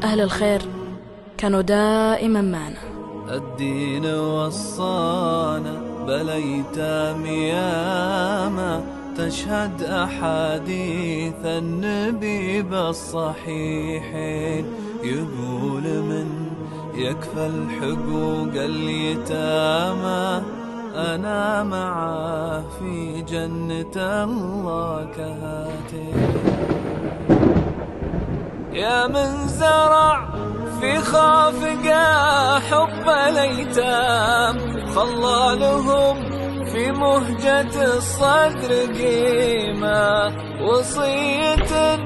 أهل الخير كانوا دائما معنا. الدين وصانا بلا يتام ياما، تشهد أحاديث النبي بالصحيحين، يقول من يكفل حقوق اليتامى أنا معه في جنة الله كهاتين. يا من زرع في خافقه حب الأيتام، خلى لهم في مهجة الصدر قيمة، وصية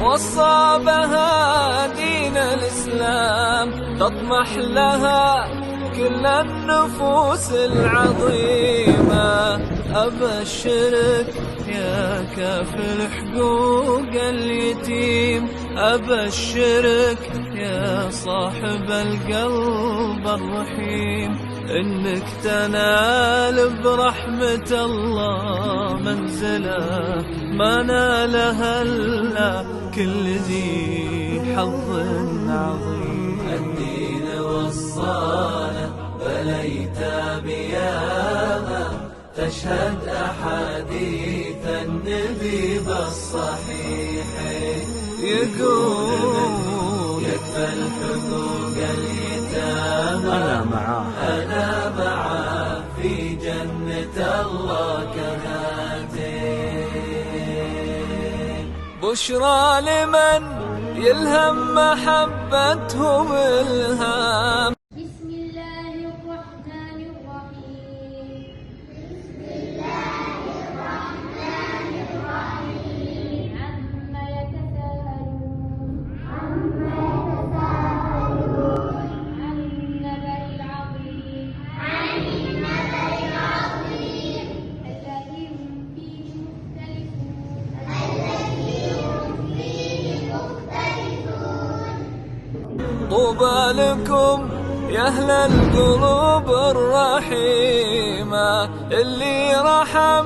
وصى بها دين الإسلام، تطمح لها كل النفوس العظيمة. أبشرك يا كافل حقوق اليتيم، أبشرك يا صاحب القلب الرحيم، إنك تنال برحمة الله منزلة ما نالها إلا كل ذي حظ عظيم. الدين وصانا بلا يتام ياما، تشهد أحاديث النبي بالصحيحين، يقول يكفل حقوق اليتامى أنا معاه في جنة الله كهاتين. بشرى لمن يلهم محبتهم الهام. طوبى لكم يا أهل القلوب الرحيمة، اللي رحم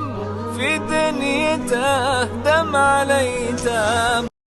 في دنيته دمع الأيتام.